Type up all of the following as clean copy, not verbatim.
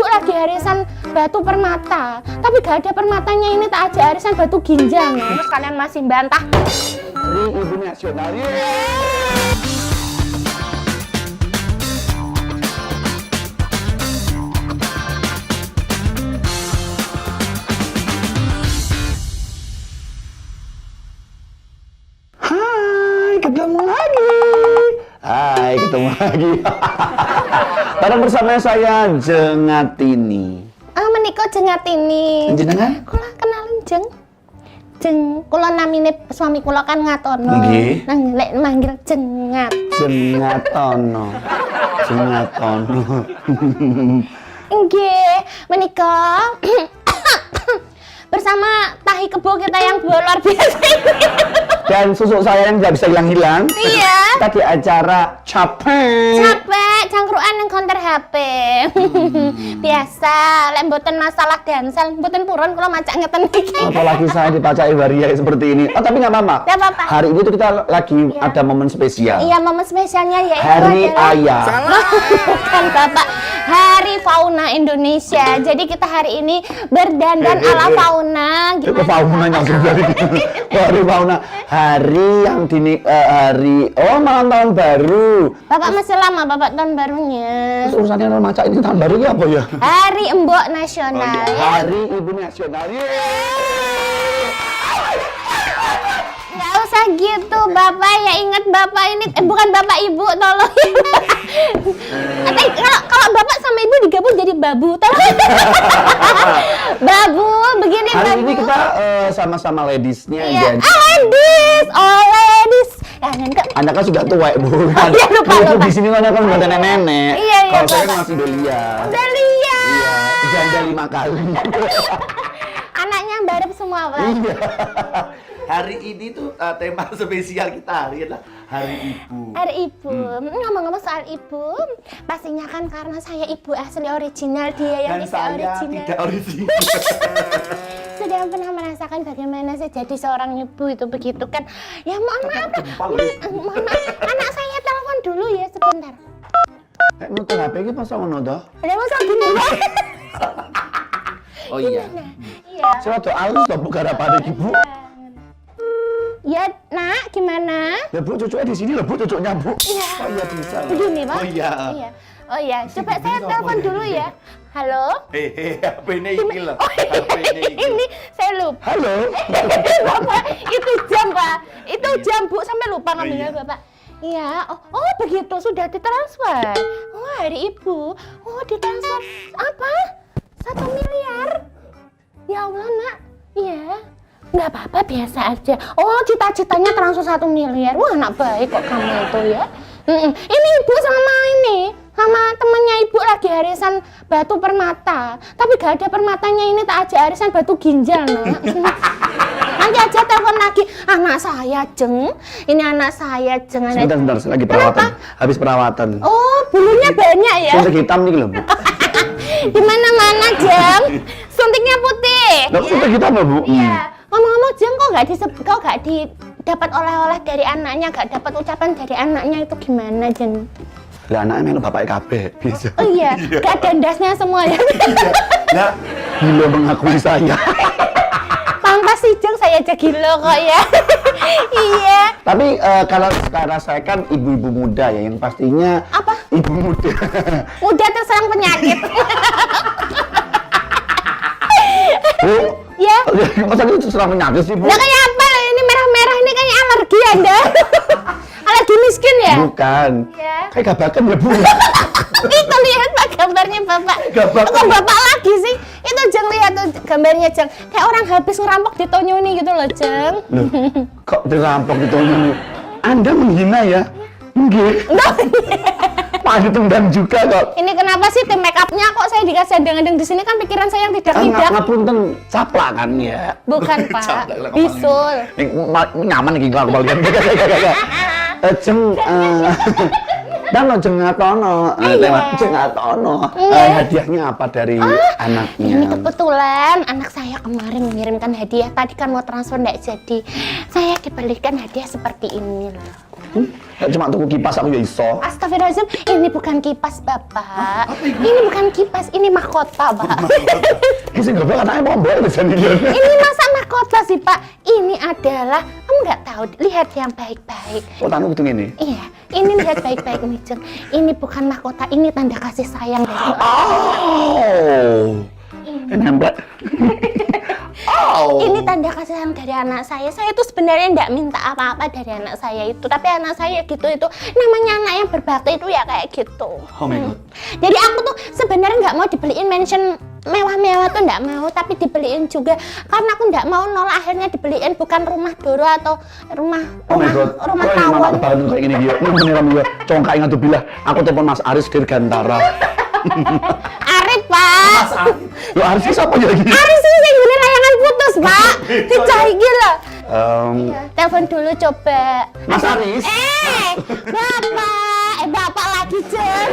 lagi arisan batu permata, tapi gak ada permatanya, ini tak aja arisan batu ginjal. Terus kalian masih bantah. Hari Ibu Nasional. Ketemu lagi. Hai, ketemu lagi. Bareng bersama saya Jengatini. Menika Jengatini. Jenengan? Kula kenalin Jeng. Kula namine suami kula kan Ngatono. Nggih. Nang lek manggil Jengat. Jengatono. Jengatono. Nggih, menika bersama tahi kebo kita yang luar biasa ini. Dan susuk saya yang tidak bisa hilang-hilang. Iya. Kita di acara capek. Cangkruan yang counter HP. Biasa, lek mboten masalah dansel, mboten purun kula macak ngeten iki. Apalagi saya dipacai waria seperti ini. Oh, tapi nggak apa-apa. Nggak apa-apa. Hari ini tuh kita lagi ada momen spesial. Iya, momen spesialnya yaitu Hari adalah Ayah. Bukan Bapak, Hari Fauna Indonesia. Jadi kita hari ini berdandan ala fauna. Itu fauna langsung dari Hari fauna. Hari yang hari malam tahun baru. Bapak masih lama Bapak tahun barunya. Terus urusannya orang macak ini tahun baru ini apa ya? Hari Embok Nasional. Ya. Hari Ibu Nasional. Nggak usah gitu Bapak, ya ingat Bapak ini bukan Bapak Ibu, tolong. Kalau Bapak sama Ibu digabung jadi babu, tolong. Babu, begini Hari Babu. ini kita sama-sama ladiesnya Iya. jadi. Ladies, ladies. Enggak. Anda kan sudah tua, Bu. Iya, lupa. Di sini kan udah nenek-nenek. Iya, Kalau saya kan Bapak. masih belia. Udah lihat. Iya, janda 5 kali. Anaknya barep semua, Pak. Iya. Hari ini tuh tema spesial kita hari adalah Hari Ibu. Hari Ibu. Ngomong-ngomong soal Ibu, pastinya kan karena saya Ibu asli original, dia yang Dan tidak saya original. tidak original. Sudah pernah merasakan bagaimana sih jadi seorang ibu itu begitu kan? Ya mohon maaf, mohon maaf. Anak saya telepon dulu ya sebentar. Nutup HP iki pas ngono to? Ada masalah gini Pak? Oh iya. Iya. Saya tuh alus to Bu garapane Ibu. Ya nak, gimana? Ya Bu, cucunya di sini loh Bu, cucunya Bu. Iya. Oh iya bisa. Begini Pak? Oh iya. Iya. Oh iya, coba saya telepon dulu ya. Halo? Hehe, HP ini iki loh. HP ini iki. Ini saya lupa. Halo. Bapak, itu jam Pak. Itu jam Bu, sampai lupa ngambilnya iya. Bapak. Iya, oh begitu, sudah ditransfer. Oh hari Ibu, oh ditransfer apa? 1 miliar? Ya Allah nak, iya. Nggak apa-apa, biasa aja. Oh cita-citanya transfer 1 miliar. Wah anak baik kok kamu itu ya. Ini Ibu sama temennya Ibu lagi arisan batu permata, tapi gak ada permatanya, ini tak aja arisan batu ginjal nak. Nanti aja telepon lagi, anak saya Jeng, ini anak saya Jeng. Sebentar, lagi perawatan. Habis perawatan. Oh bulunya banyak ya? Suntik hitam nih loh Bu. Di mana-mana Jeng, suntiknya putih. Loh, suntik hitam loh Bu. Iya. Ngomong-ngomong Jeng, kok gak dapat oleh-oleh dari anaknya, gak dapat ucapan dari anaknya, itu gimana Jeng? Lah anaknya melu bapak KB bisa. Oh iya, gak ada dasnya semua ya. Nah, gila mengakui saya. Pantas sih Jeng, saya aja gila kok ya. Iya. Tapi kalau karena saya kan ibu-ibu muda ya, yang pastinya Apa? ibu muda. Udah terserang penyakit. Bu, Ya. masa itu serang penyakit sih Bu? Nah kayak apa? Ini merah-merah ini kayak alergi Anda. Alergi miskin ya? Bukan. Iya. Kayak gabakan ya Bu. Itu lihat Pak gambarnya Bapak. Gabakan. Kok Bapak lagi sih? Itu Jeng, lihat tuh gambarnya Jeng. Kayak orang habis ngerampok di Tonyoni gitu loh Jeng. Loh, kok dirampok gitu ini? Anda menghina ya? Enggak. Pak ditendang juga kok. Ini kenapa sih tim make up-nya kok saya dikasih adeng-adeng di sini, kan pikiran saya yang tidak tidak. Ngapunten caplak kan ya. Bukan Pak, Caplak lah, bisul. Nyaman iki kalau balikan. Jeng dan lo jengatono, lewat jengatono. Hadiahnya apa dari anaknya? Ini kebetulan anak saya kemarin mengirimkan hadiah. Tadi kan mau transfer nggak jadi. Saya dibelikan hadiah seperti ini loh. Cuma tuku kipas aku ya iso. Astagfirullahaladzim, ini bukan kipas Bapak. Ini bukan kipas, ini mahkota, Pak. Kisi goblok anaknya mau mbok bisa nih. Ini masa mahkota sih, Pak? Ini adalah, kamu nggak tahu, lihat yang baik-baik. Oh, tanu gitu ini. Iya, ini lihat baik-baik nih, Jeng. Ini bukan mahkota, ini tanda kasih sayang dari orang. Oh. Ini nempel. Oh. Ini tanda kasih sayang dari anak saya. Saya tuh sebenarnya nggak minta apa-apa dari anak saya itu, tapi anak saya gitu itu namanya anak yang berbakti itu ya kayak gitu. Oh my god. Jadi aku tuh sebenarnya nggak mau dibeliin mansion mewah-mewah tuh nggak mau, tapi dibeliin juga karena aku nggak mau nolak, akhirnya dibeliin bukan rumah doro atau rumah Oh my god. rumah Kok tawon. mama banget kayak gini dia. Ini beneran dia. Congkak ingat tuh bilah. Aku telepon Mas Aris Dirgantara. Arif, Pak. Lo Aris siapa ya lagi? Arif sih yang gini layangan putus, Pak. Dicari gila. Telepon dulu coba. Mas Aris. Bapak, Bapak lagi, Jeng.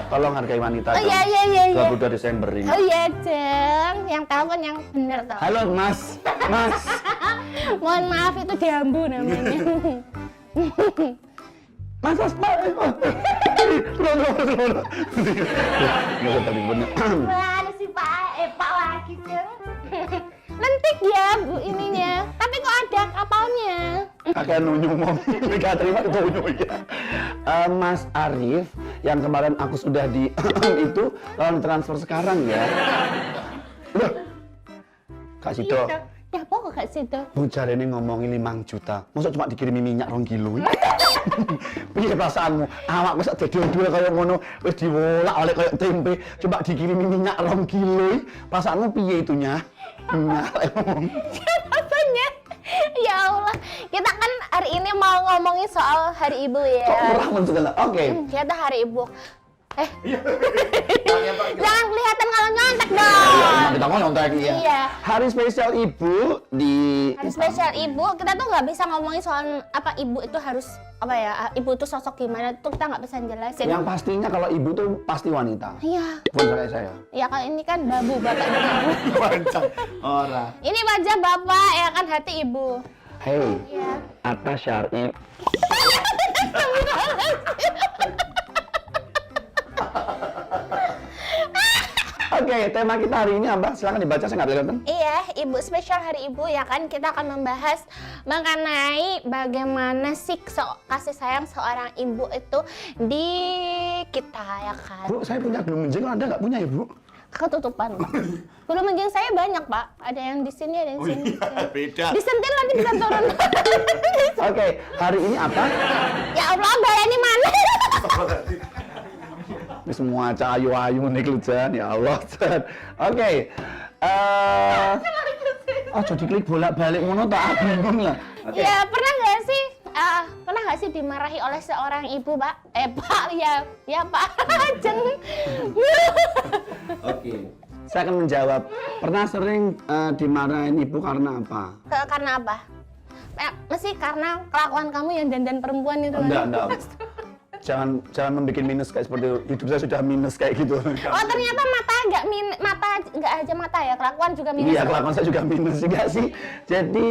Tolong hargai wanita. Oh iya iya iya. 22 Desember ini. Oh iya, Jeng. Yang telepon yang bener toh. Halo Mas. Mas. Mohon maaf itu diambu namanya. Mas. Mana sih Pak? Pak lagi, Jeng. Lentik ya Bu ininya. Tapi kok ada kapalnya? Akan nunyu mau nggak terima itu nunyu ya. Mas Arif yang kemarin aku sudah di itu tolong transfer sekarang ya. Loh. Kak Sido. Ya apa kok Kak Sido? Bu jarene ngomongin 5 juta. Masa cuma dikirimi minyak 2 kilo. Piye perasaanmu? Awakku sak dodol kaya ngono wis diwolak oleh kaya tempe, coba dikirimi minyak 2 kilo. Perasaanmu piye itunya? Apanya? Ya Allah, kita kan hari ini mau ngomongin soal Hari Ibu ya. Kok murah segala. Oke. Kita Hari Ibu. Jangan kelihatan kalau nyontek dong. Kita mau nyontek ya. Iya. Hari spesial ibu di Hari spesial ibu, kita tuh nggak bisa ngomongin soal apa ibu itu harus apa ya, ibu itu sosok gimana tuh kita nggak bisa jelasin. yang pastinya kalau ibu tuh pasti wanita. Iya. Bukan kayak saya. Ya kalau ini kan babu, bapak itu babu. Wancang. Ora. Ini wajah bapak, ya kan hati ibu. Hey, Iya. atas syar'i. Oke, tema kita hari ini apa? Silakan dibaca, saya nggak kelihatan. Iya, ibu spesial Hari Ibu ya kan, kita akan membahas mengenai bagaimana sih kasih sayang seorang ibu itu di kita ya kan. Bu, saya punya belum menjeng, Anda nggak punya ya, Bu? Ketutupan, Pak. Belum menjeng saya banyak, Pak. Ada yang di sini, ada yang di sini. Beda. Disentil nanti bisa turun. Oke, hari ini apa? Ya Allah, bayani mana? Ini semua ayu-ayu nih Jan, ya Allah. Jan. Oke. Jadi klik bolak-balik ngono tak bingung lah. Oke. Ya, pernah nggak sih dimarahi oleh seorang ibu, Pak? Pak, ya Pak. Jeng. Oke. Saya akan menjawab. Pernah sering dimarahin ibu karena apa? Karena apa? Masih karena kelakuan kamu yang dandan perempuan itu. Enggak. Jangan membuat minus kayak seperti itu. Hidup saya sudah minus kayak gitu. Oh, ternyata mata nggak aja mata ya, kelakuan juga minus. Iya, kelakuan saya juga minus juga sih. Jadi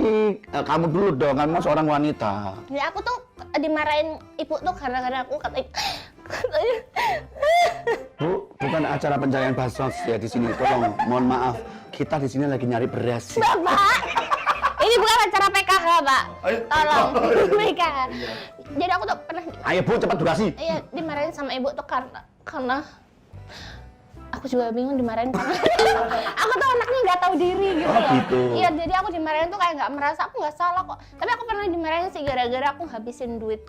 kamu dulu dong, kamu seorang wanita. Ya aku tuh dimarahin ibu tuh gara-gara aku katanya Bu, bukan acara pencarian bansos ya di sini. Tolong, mohon maaf. Kita di sini lagi nyari beras. Bapak, ini bukan acara PKH, Pak. Tolong, PKH. Jadi aku tuh pernah, Ayo Bu, cepat durasi. iya dimarahin sama ibu tuh karena aku juga bingung dimarahin karena aku tuh anaknya nggak tahu diri gitu Oh, loh. gitu. Iya, jadi aku dimarahin tuh kayak nggak merasa aku nggak salah kok. Tapi aku pernah dimarahin sih gara-gara aku habisin duit.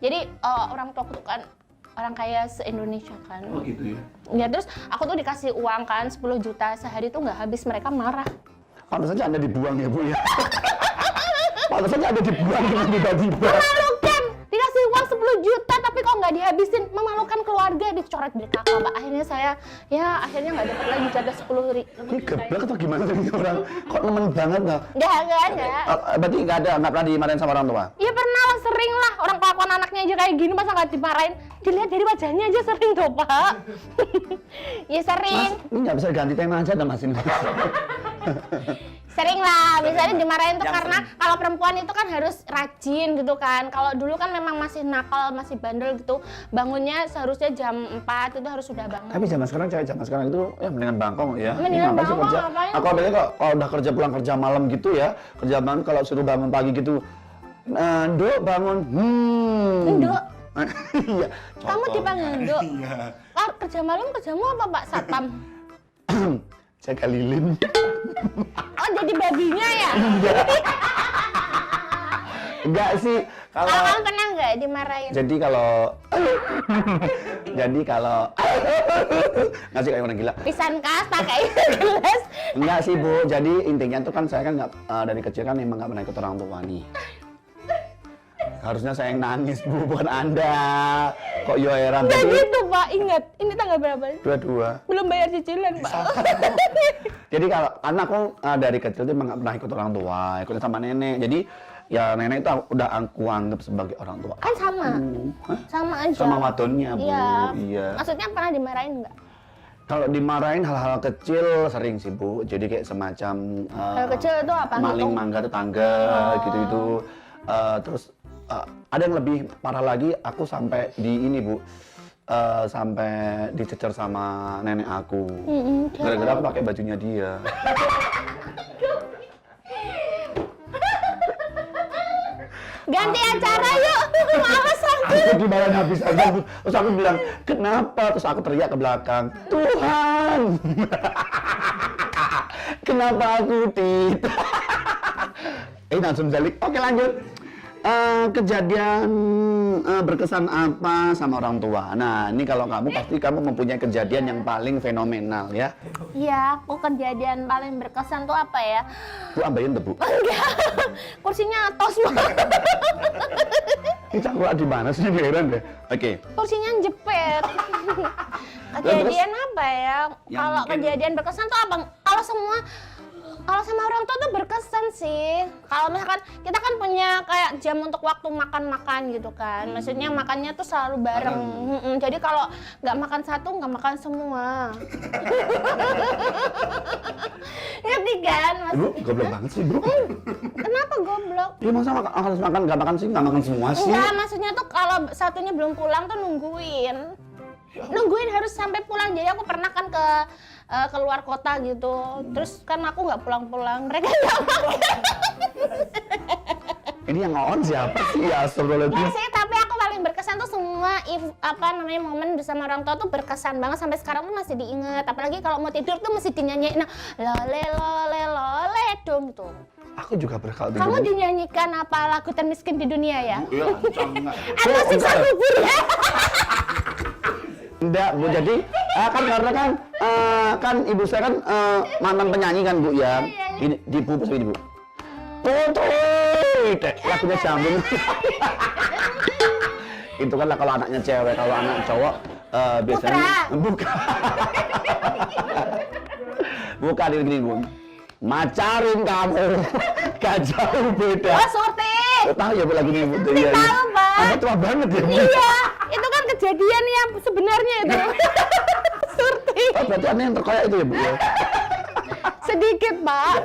Jadi orang tua aku tuh kan orang kaya se-Indonesia kan. Oh gitu ya. Ya terus aku tuh dikasih uang kan 10 juta sehari tuh nggak habis, mereka marah. Pantas saja Anda dibuang ya Bu ya. Pantas saja Anda dibuang dengan tiba-tiba. Memalukan, dikasih uang 10 juta tapi kok nggak dihabisin, memalukan keluarga, dicoret dari kakak, Pak. Akhirnya saya, akhirnya nggak dapat lagi jatah 10 ribu. Ini geblek atau gimana sih orang? Kok nemen banget nggak? Nggak. Berarti nggak pernah dimarahin sama orang tua? Ya pernah lah, sering lah. Orang kelakuan anaknya aja kayak gini, masa nggak dimarahin? Dilihat dari wajahnya aja sering tuh, Pak. Ya sering. Mas, ini nggak bisa ganti tema aja dah Mas ini. Sering lah, biasanya dimarahin tuh Yang karena sering. kalau perempuan itu kan harus rajin gitu kan. Kalau dulu kan memang masih nakal, masih bandel gitu. Bangunnya seharusnya jam 4 itu harus sudah bangun. Tapi zaman sekarang cewek zaman sekarang itu ya mendingan bangkong ya. Mendingan Ini ngapain sih bangkong, kerja? ngapain? Aku apalagi kalau udah kerja pulang kerja malam gitu ya, kerja malam kalau suruh bangun pagi gitu. Nduk bangun. Nduk? Iya. Kamu contoh. dipanggil Nduk? Iya. Oh, kerja malam kerjamu apa Pak Satpam? Jaga lilin. Oh, jadi babinya ya? Enggak sih. Kalau kamu pernah nggak dimarahin? Jadi kalau nggak sih kayak orang gila. Pisan kas pakai gelas. Enggak sih Bu, jadi intinya tuh kan saya kan nggak dari kecil kan emang nggak pernah ikut orang tua nih. Harusnya saya yang nangis Bu, bukan Anda. Kok yo heran Nggak tadi? gitu Pak, ingat. Ini tanggal berapa? Dua-dua. Belum bayar cicilan Pak. Jadi kalau anakku dari kecil tuh emang nggak pernah ikut orang tua, ikutnya sama nenek. Jadi ya nenek itu udah aku anggap sebagai orang tua. Kan sama. Hah? Sama aja. Sama wadonnya Bu. Iya. Iya. Maksudnya pernah dimarahin nggak? Kalau dimarahin hal-hal kecil sering sih Bu. Jadi kayak semacam Hal kecil itu apa? maling Ngitung? mangga tetangga gitu-gitu. Terus ada yang lebih parah lagi, aku sampai di ini Bu. Sampai dicecer sama nenek aku. Gara-gara aku pakai bajunya dia. Ganti acara yuk. Males aku. Aku dimarahin habis aja. Terus aku bilang, kenapa? Terus aku teriak ke belakang, Tuhan! Kenapa aku tidak? Langsung balik. Oke lanjut. Kejadian berkesan apa sama orang tua? Nah, ini kalau kamu pasti kamu mempunyai kejadian yang paling fenomenal ya. Iya, aku kejadian paling berkesan tuh apa ya? Bu ambain tuh Bu. Enggak. Kursinya tos banget. Ini cangkulak di mana sih? Heran deh. Oke. Kursinya jepit. Kejadian apa ya? Yang Kalau mungkin- kejadian berkesan tuh apa? Kalau sama orang tua tuh berkesan sih. Kalau misalkan kita kan punya kayak jam untuk waktu makan-makan gitu kan. Maksudnya makannya tuh selalu bareng. Jadi kalau nggak makan satu, nggak makan semua. Ngerti kan? Ibu goblok banget sih Bu. Kenapa goblok? Ya masa harus makan nggak makan sih nggak makan semua sih? Enggak, maksudnya tuh kalau satunya belum pulang tuh nungguin. Nungguin harus sampai pulang. Jadi aku pernah kan keluar kota gitu. Terus kan aku nggak pulang-pulang. Mereka nggak makan. Ini yang on siapa sih ya? Astagfirullahaladzim. Ya sih, tapi aku paling berkesan tuh semua momen bersama orang tua tuh berkesan banget sampai sekarang tuh masih diinget. Apalagi kalau mau tidur tuh masih dinyanyiin lole lole lole dong tuh. Aku juga berkali Kamu dinyanyikan apa lagu termiskin di dunia ya? Iya, sangat. Atau siksa kubur ya? Enggak Bu, jadi kan karena kan ibu saya kan mantan penyanyi kan Bu ya. Ini di Bu, di Bu. Putri, lagunya Jambung. Itu kan lah kalau anaknya cewek, kalau anak cowok biasanya bukan. Bukan ini Bu. Macarin kamu, gak jauh beda. Oh, Surti! Tahu ya Bu lagu ini Bu? Iya, tahu, Pak. Apa tua banget ya Bu? Iya, itu kan kejadian yang sebenarnya itu. Surti. Oh, berarti aneh yang terkoyak itu ya Bu ya? Sedikit, Pak.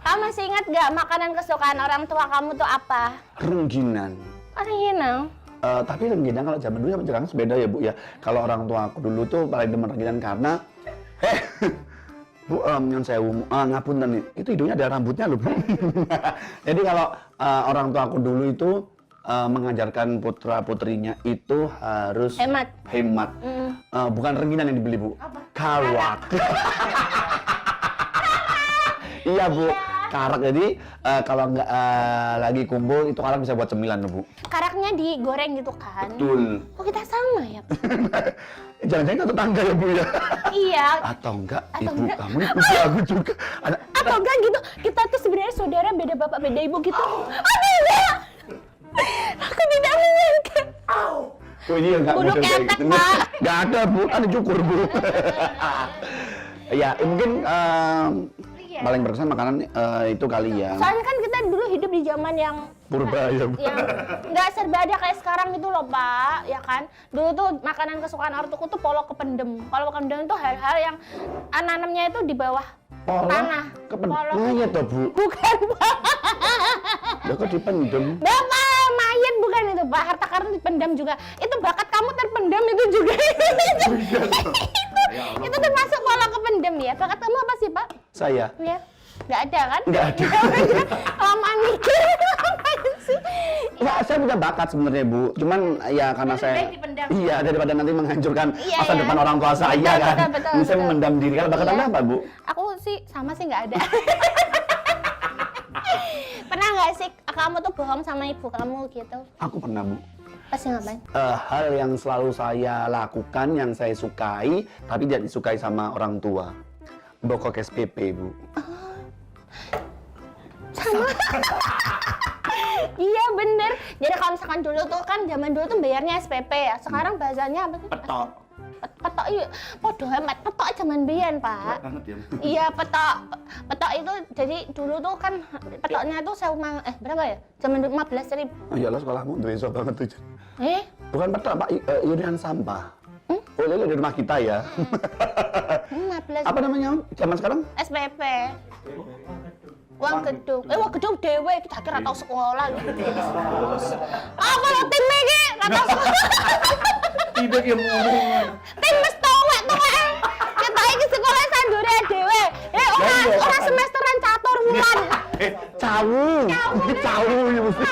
Kamu masih ingat gak makanan kesukaan orang tua kamu tuh apa? Rengginan. Rengginang. Tapi rengginang kalau zaman dulu sama sekarang beda ya Bu ya. Kalau orang tua aku dulu tuh paling demen rengginang karena Bu, nyon sewu, ngapunten nih, itu hidungnya ada rambutnya loh Bu. Jadi kalau orang tua aku dulu itu mengajarkan putra-putrinya itu harus Hemat. hemat. Bukan rengginang yang dibeli Bu, karak. Iya Bu, karak. Jadi kalau nggak lagi kumpul itu karak bisa buat cemilan loh Bu. Karaknya digoreng gitu kan? Betul. Oh, kita sama ya? Jangan-jangan satu tangga ya Bu ya? Iya. Atau enggak, Atau ibu enggak? kamu ibu aku juga. Atau enggak gitu, kita tuh sebenarnya saudara beda bapak beda ibu gitu. Oh tidak! Aku tidak menyangka. Oh ini ya nggak Bulu model kayak ketek, gitu. Pak. Nggak ada Bu, kan dicukur Bu. Ya mungkin Iya. Paling berkesan makanan itu kali ya. Soalnya kan kita dulu hidup di zaman yang Purba ya, Bu. yang nggak serba ada kayak sekarang itu loh Pak, ya kan? Dulu tuh makanan kesukaan ortuku tuh polo kependem. Kalau kependem itu hal-hal yang nanamnya itu di bawah tanah. Polo. Mayat toh, Bu. Bukan Pak. Lah kok dipendem? Bapak, mayat bukan itu Pak. Harta karun dipendam juga. Itu bakat kamu terpendam itu juga. Itu termasuk polo kependem ya. Bakat kamu apa sih Pak? Saya. Ya. Nggak ada kan? Nggak ada. Lamaan mikir. Sih? Ya, saya punya bakat sebenarnya Bu, cuman ya karena Lebih saya baik dipendam. iya daripada nanti menghancurkan Iya, masa iya. depan orang tua saya Betul, kan. betul, Ini saya betul. memendam diri. Kalau bakat Iya. Anda apa Bu? Aku sih sama sih nggak ada. Pernah nggak sih kamu tuh bohong sama ibu kamu gitu? Aku pernah Bu. Pasti ngapain? Hal yang selalu saya lakukan, yang saya sukai, tapi tidak disukai sama orang tua. Bokok SPP Bu. Iya bener. Jadi kalau misalkan dulu tuh kan zaman dulu tuh bayarnya SPP ya. Sekarang bahasanya apa sih? Petok. Petok iya. Podo amat petok zaman biyen, Pak. Banget ya. Iya, petok. Petok itu jadi dulu tuh kan petoknya tuh berapa ya? Zaman dulu 15.000. Oh iyalah sekolahmu duwe banget tuh. Bukan petok Pak, irian sampah. Oh ini di rumah kita ya. 15. Apa namanya zaman sekarang? SPP. Uang gedung. Uang gedung dewe kita kira tau sekolah lho. Apa lo tim iki? Ra tau sekolah. Tidak ya ngomong. Tim wis tuwek. Kita iki sekolah sandure dhewe. Ora semesteran catur wulan. Cawu. Cawu ya mesti.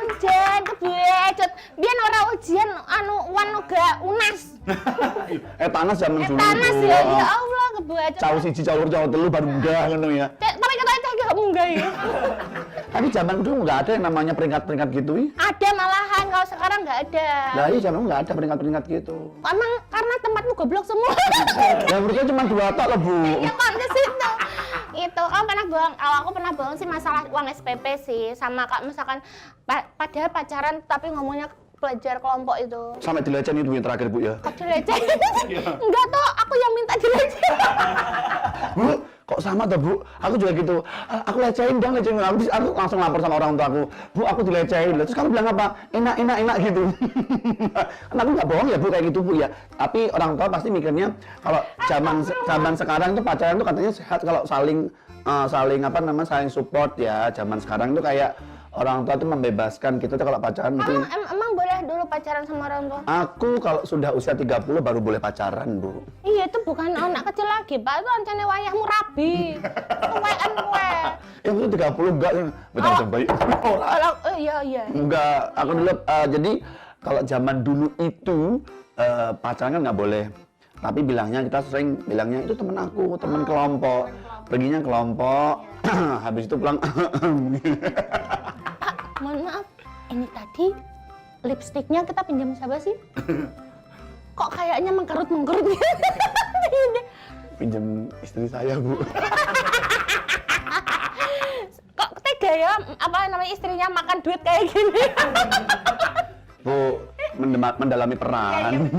Ujian kebedet. Biyen ora ujian wan uga UNAS. Panas zaman dulu. Panas ya, ya Allah kebedet. Cawu siji, cawu loro, cawu telu baru munggah ngono ya. Tapi kata cek gak munggah ya. Tapi zaman dulu nggak ada yang namanya peringkat-peringkat gitu ih. Ada malahan, kalau sekarang nggak ada. Nah iya zaman nggak ada peringkat-peringkat gitu. Emang karena tempatmu goblok semua. Ya menurut saya cuma 2 tok loh Bu. Ya kan ke situ. Itu kamu pernah bohong. Kalau aku pernah bohong sih masalah uang SPP sih, sama kak misalkan padahal pacaran tapi ngomongnya pelajar kelompok itu. Sampai dilecehin itu yang terakhir Bu ya. Kok dilecehin? Enggak toh, aku yang minta dilecehin. Bu, kok sama tuh Bu? Aku juga gitu. Aku lecehin dong, lecehin. Aku langsung lapor sama orang tua aku. Bu, aku dilecehin. Terus kamu bilang apa? Enak gitu. Karena aku nggak bohong ya Bu kayak gitu Bu ya. Tapi orang tua pasti mikirnya kalau zaman sekarang tuh pacaran tuh katanya sehat kalau saling saling support ya. Zaman sekarang tuh kayak orang tua tuh membebaskan gitu tuh kalau pacaran mungkin. Emang boleh dulu pacaran sama orang tua? Aku kalau sudah usia 30 baru boleh pacaran, Bu. Iya, itu bukan anak kecil lagi, Pak. Itu ancane wayahmu rabi. Tuwekan kowe. Ya itu 30 enggak, betul terbaik. Iya. Enggak, aku dulu jadi kalau zaman dulu itu pacaran kan nggak boleh. Tapi kita sering bilangnya itu temen aku, temen kelompok. Perginya kelompok, habis itu pulang. Pak, mohon maaf. Ini tadi lipstiknya kita pinjam siapa sih? Kok kayaknya mengkerut-mengkerut gitu? Pinjam istri saya, Bu. Kok tega ya, istrinya makan duit kayak gini? Bu, mendalami peran.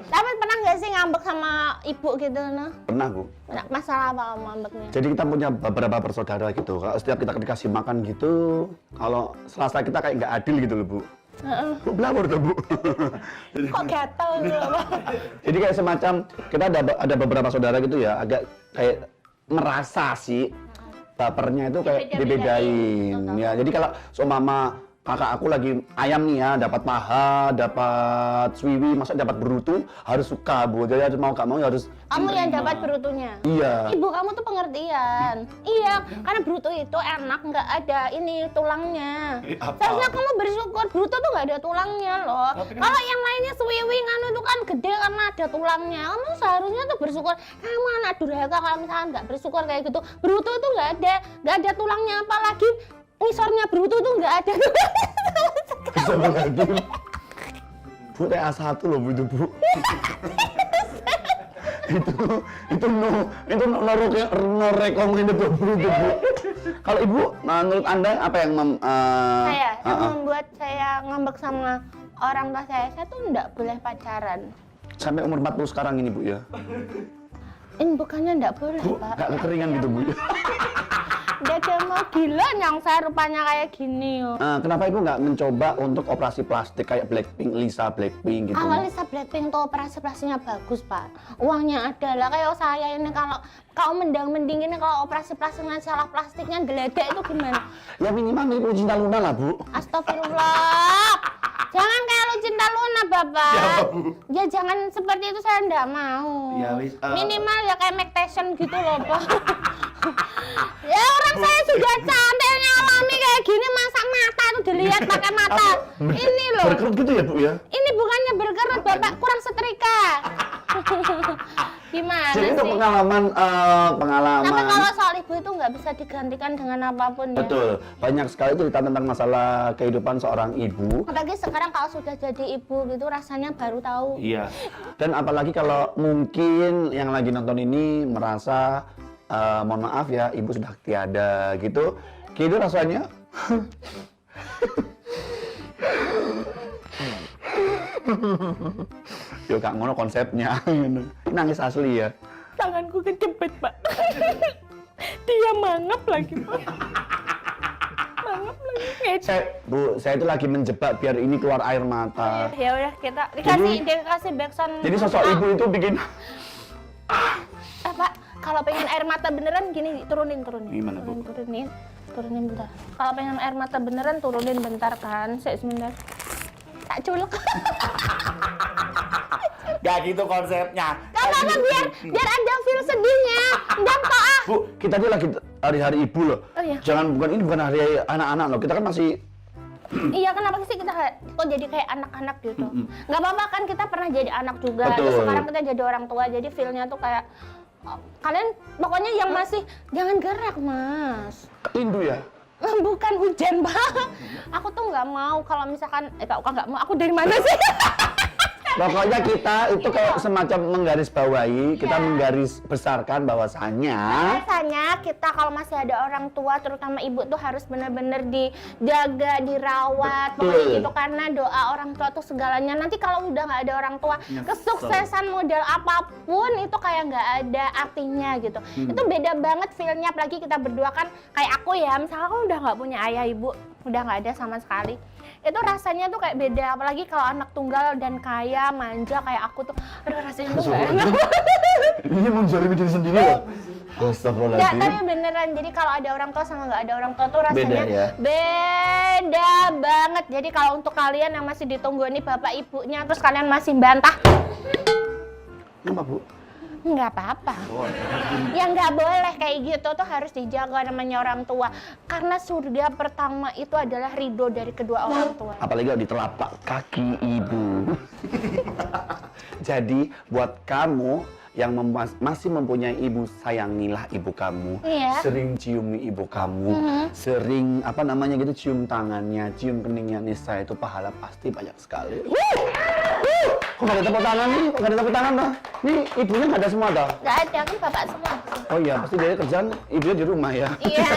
Tapi pernah nggak sih ngambek sama ibu gitu, nah? Pernah, Bu. Masalah apa kamu ngambeknya? Jadi kita punya beberapa bersaudara gitu. Kalau setiap kita dikasih makan gitu, kalau selasa kita kayak nggak adil gitu loh, Bu. Bu belawur tuh, Bu. Kok gatel gitu loh? Jadi kayak semacam kita ada beberapa saudara gitu ya, agak kayak merasa sih bapernya itu kayak dibedain. Ya, jadi kalau seumpama kakak aku lagi ayam nih ya, dapat paha, dapat swiwi, masa dapat berutu, harus suka Bu. Jadi harus mau gak mau ya harus. Kamu yang dapat berutunya? Iya. Ibu kamu tuh pengertian. Iya, karena berutu itu enak, nggak ada ini tulangnya. Seharusnya kamu bersyukur, berutu tuh nggak ada tulangnya loh. Kalau yang lainnya swiwi anu itu kan gede karena ada tulangnya. Kamu seharusnya tuh bersyukur. Kamu anak durhaka kalau misalkan nggak bersyukur kayak gitu. Berutu tuh nggak ada tulangnya, apalagi ngisornya berutu tuh nggak ada. Bisa lagi. Bu, TA1 loh Bu itu, Bu. itu no recommended loh Bu itu, Bu. Kalau Ibu, menurut Anda apa yang yang membuat saya ngambek sama orang tua saya tuh nggak boleh pacaran. Sampai umur 40 sekarang ini Bu ya? Ini bukannya nggak boleh, Bu, Pak. nggak kekeringan gitu, Bu. Dia mau gila yang saya rupanya kayak gini. Kenapa Ibu nggak mencoba untuk operasi plastik kayak Lisa Blackpink gitu? Kalau Lisa Blackpink tuh operasi plastinya bagus, Pak. Uangnya ada lah. Kayak saya ini kalau mending ini kalau operasi plastiknya salah plastiknya geledek itu gimana? Ya minimal mirip Lucinta Luna lah, Bu. Astagfirullah. Jangan kayak Lucinta Luna, Bapak. Ya, Bu. Ya jangan seperti itu, saya enggak mau. Ya, wis, Minimal ya kayak Mike Tyson gitu loh, Pak. Ya orang saya sudah cantiknya alami kayak gini, masa mata itu dilihat pakai mata. Ini loh. Berkerut gitu ya, Bu ya? Ini bukannya berkerut, Bapak kurang setrika. Gimana Jadi itu sih? pengalaman. Tapi kalau soal ibu itu nggak bisa digantikan dengan apapun ya. Betul, banyak sekali cerita tentang masalah kehidupan seorang ibu. Apalagi sekarang kalau sudah jadi ibu gitu rasanya baru tahu. Iya. Dan apalagi kalau mungkin yang lagi nonton ini merasa, mohon maaf ya, ibu sudah tiada gitu. Gitu rasanya. Yo Kak ngono konsepnya. Nangis asli ya. Tanganku kejepit, Pak. Dia mangap lagi, Pak. Mangap lagi. Saya itu lagi menjebak biar ini keluar air mata. Ya udah kita Jadi- dikasih backsound. Jadi sosok ibu itu bikin Pak, kalau pengen air mata beneran gini turunin. Gimana, Bu? Turunin bentar. Kalau pengen air mata beneran turunin bentar kan. Sebentar. Tak culek. Gak gitu konsepnya. Gak apa-apa biar ada feel sedihnya. Dan kok Bu, kita ini lagi hari-hari ibu loh. Oh, iya. Ini bukan hari anak-anak loh. Kita kan masih Iya, kenapa sih kita kok jadi kayak anak-anak gitu? Nggak apa-apa kan kita pernah jadi anak juga. Betul. Terus sekarang kita jadi orang tua. Jadi feel-nya tuh kayak kalian pokoknya yang masih jangan gerak, Mas. rindu ya. Bukan hujan, Bang. Aku tuh nggak mau kalau misalkan kak nggak mau. Aku dari mana sih? Pokoknya kita itu kayak semacam menggarisbawahi, kita Iya. menggaris besarkan bahwasannya Biasanya kita kalau masih ada orang tua, terutama ibu tuh harus benar-benar dijaga, dirawat, pokoknya Betul. gitu karena doa orang tua tuh segalanya. Nanti kalau udah nggak ada orang tua, Nyesel. kesuksesan model apapun itu kayak nggak ada artinya gitu. Itu beda banget feel-nya, apalagi kita berdua kan kayak aku ya, misalnya aku udah nggak punya ayah ibu, udah nggak ada sama sekali. Itu rasanya tuh kayak beda, apalagi kalau anak tunggal dan kaya, manja kayak aku tuh, aduh rasanya tuh nggak enak. ini menzalimi diri sendiri loh. Nggak, Astagfirullahaladzim. tapi beneran. Jadi kalau ada orang tua sama nggak ada orang tua tuh rasanya Beda ya? beda banget. Jadi kalau untuk kalian yang masih ditunggu nih bapak ibunya, terus kalian masih bantah, Kenapa Bu? nggak apa-apa. Ya nggak boleh kayak gitu tuh harus dijaga namanya orang tua. Karena surga pertama itu adalah ridho dari kedua orang tua. Apalagi kalau di telapak kaki ibu. Jadi buat kamu yang masih mempunyai ibu, sayangilah ibu kamu. Iya. Sering ciumi ibu kamu, sering apa namanya gitu cium tangannya, cium keningnya, niscaya itu pahala pasti banyak sekali. Kok nggak ada tepuk tangan nih? Kok nggak ada tepuk tangan dah? Nih ibunya nggak ada semua dah. Nggak ada kan bapak semua. Oh iya, pasti dia kerjaan ibunya di rumah ya. Iya,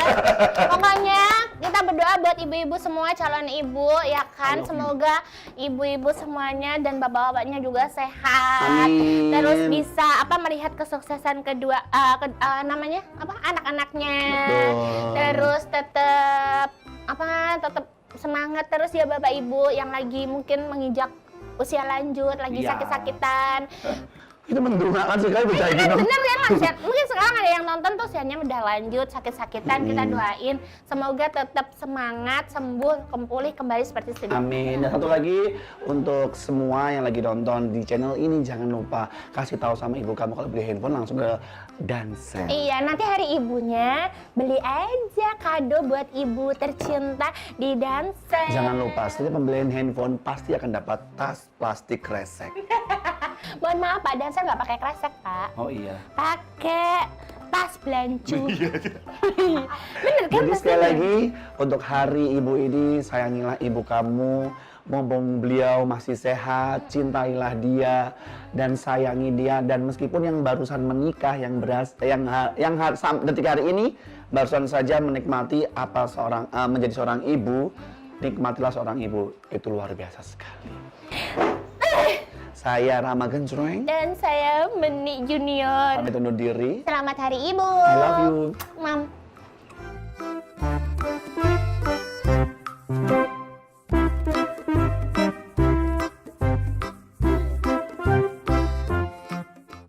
pokoknya kita berdoa buat ibu-ibu semua, calon ibu, ya kan. Semoga ibu-ibu semuanya dan bapak-bapaknya juga sehat. Amin. Terus bisa melihat kesuksesan kedua, namanya apa anak-anaknya. Betul. Terus tetap tetap semangat terus ya bapak ibu yang lagi mungkin menginjak usia lanjut, lagi Iya. sakit-sakitan. Itu mendungakkan sekali bocah ini. Bener kan Mas? Mungkin sekarang ada yang nonton tuh usianya udah lanjut, sakit-sakitan, kita doain semoga tetap semangat, sembuh, pulih kembali seperti sedia. Amin. Dan satu lagi untuk semua yang lagi nonton di channel ini, jangan lupa kasih tahu sama ibu kamu kalau beli handphone langsung ke Dansel. Iya, nanti hari ibunya beli aja kado buat ibu tercinta di Dansel. Jangan lupa, setiap pembelian handphone pasti akan dapat tas plastik kresek. Mohon maaf Pak, Dansel nggak pakai kresek Pak, Oh iya. pakai tas belancu. Bener kan? Jadi tas sekali belancu? lagi untuk hari ibu ini, sayangilah ibu kamu. Mumpung beliau masih sehat, cintailah dia dan sayangi dia. Dan meskipun yang barusan menikah, detik hari ini barusan saja menikmati apa menjadi seorang ibu, nikmatilah seorang ibu, itu luar biasa sekali. Saya Rama Gensroeng. Dan saya Menik Junior. Pamit undur diri. Selamat Hari Ibu. I love you.